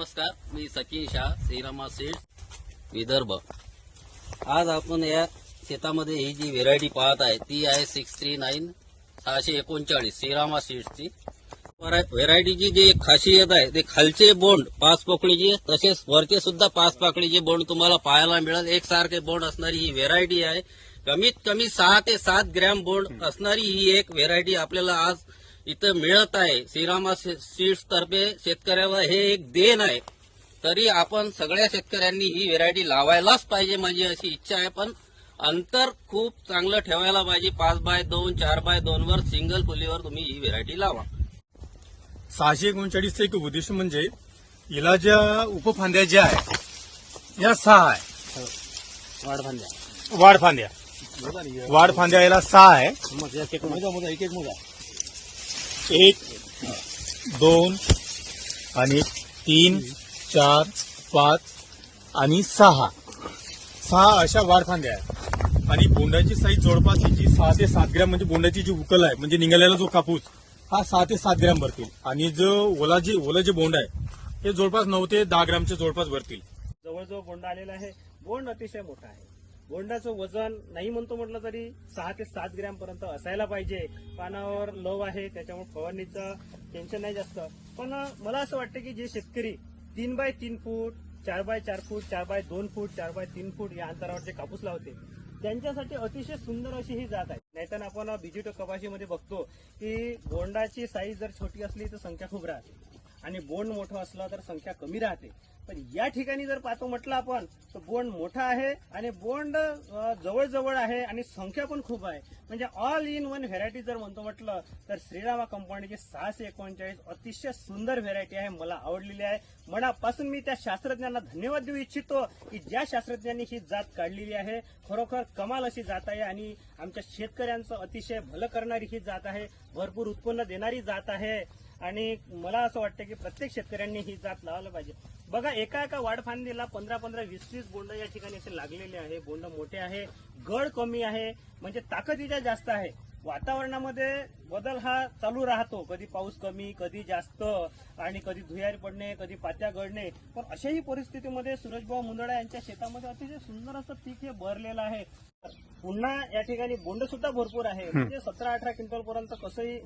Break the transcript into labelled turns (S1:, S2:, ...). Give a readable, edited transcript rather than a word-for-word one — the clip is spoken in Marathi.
S1: नमस्कार, मी सचिन शाह, श्रीरामा सीड्स विदर्भ। आज आपण या शेतामध्ये ही जी व्हेरायटी पाहत आहे ती आहे 639 श्रीरामा सीड्सची व्हेरायटीची जी खासियत आहे ते खालचे बोंड 5 पोकळीचे तसेच वरचे सुद्धा 5 पोकळीचे बोंड तुम्हाला पाहायला मिळेल। एकसारखे बोंड असणारी ही व्हेरायटी आहे। कमीत कमी 6 ते 7 ग्रॅम बोंड असणारी ही एक व्हेरायटी आपल्याला आज इथं मिळत आहे। श्रीरामा सीड्स तर्फे शेतकऱ्याला हे एक देण आहे। तरी आपण सगळ्या शेतकऱ्यांनी ही व्हेरायटी लावायलाच पाहिजे माझी अशी इच्छा आहे। पण अंतर खूप चांगलं ठेवायला पाहिजे। 5x2 4x2 वर सिंगल फुलीवर तुम्ही ही व्हेरायटी लावा।
S2: 639 एक उद्देश म्हणजे याला ज्या उपफांद्या ज्या आहे या 6 आहे। वाढफांद्या याला 6 आहे। एक 2 आणि 3 4 5 आणि 6 अशा वाढफांद्या आहेत। आणि बोंडाची साईज जवळपास याची 6 ते 7 ग्रॅम म्हणजे बोंडाची जी उकल आहे म्हणजे निघालेला जो कापूस हा 6 ते 7 ग्रॅम भरतील। आणि जो ओला जे बोंड आहे हे जवळपास 9 ते 10 ग्रॅमचे जवळपास भरतील।
S3: जवळजवळ बोंड आलेला आहे। बोंड अतिशय मोठा आहे। बोंडाचं वजन नाही म्हणतो म्हटलं तरी 6 ते 7 ग्रॅम पर्यंत असायला पाहिजे। पानावर लव आहे त्याच्यामुळे फवारणीचं टेन्शन नाही जास्त। पण मला असं वाटतं की जे शेतकरी 3x3 फूट 4x4 फूट 4x2 फूट 4x3 फूट या अंतरावरचे कापूस लावते त्यांच्यासाठी अतिशय सुंदर अशी ही जात आहे। नाहीतर आपण बिजिटो कपाशीमध्ये बघतो की बोंडाची साईज जर छोटी असली तर संख्या खूप राहते आणि बोंड मोठं असलं तर संख्या कमी राहते। पण या ठिकाणी जर पाहतो म्हटलं आपण तर बोंड मोठा आहे आणि बोंड जवळ आहे आणि संख्या पण खूप आहे। म्हणजे ऑल इन वन व्हेरायटी जर म्हणतो म्हटलं तर श्रीरामा कंपनीची 639 अतिशय सुंदर व्हेरायटी आहे। मला आवडलेली आहे। मनापासून मी त्या शास्त्रज्ञांना धन्यवाद देऊ इच्छितो की ज्या शास्त्रज्ञांनी ही जात काढलेली आहे। खरोखर कमाल अशी जात आहे आणि आमच्या शेतकऱ्यांचं अतिशय भलं करणारी ही जात आहे। भरपूर उत्पन्न देणारी जात आहे आणि मला असं वाटतं की प्रत्येक शेतकऱ्यांनी ही जात लावायला पाहिजे। बघा एका वाढफांदीला 15-20 बोंड या ठिकाणी असे लागलेले आहे। बोंड मोठे आहे, गड कमी आहे, म्हणजे ताकदीच्या जास्त आहे। वातावरणामध्ये बदल हा चालू राहतो, कधी पाऊस कमी कधी जास्त आणि कधी धुयारी पडणे कधी पात्या गळणे। पण अशाही परिस्थितीमध्ये सूरजभाऊ मुंदडा यांच्या शेतामध्ये अतिशय सुंदर असं पीक हे भरलेलं आहे। पुन्हा या ठिकाणी बोंड सुद्धा भरपूर आहे, म्हणजे 17-18 क्विंटल पर्यंत कसंही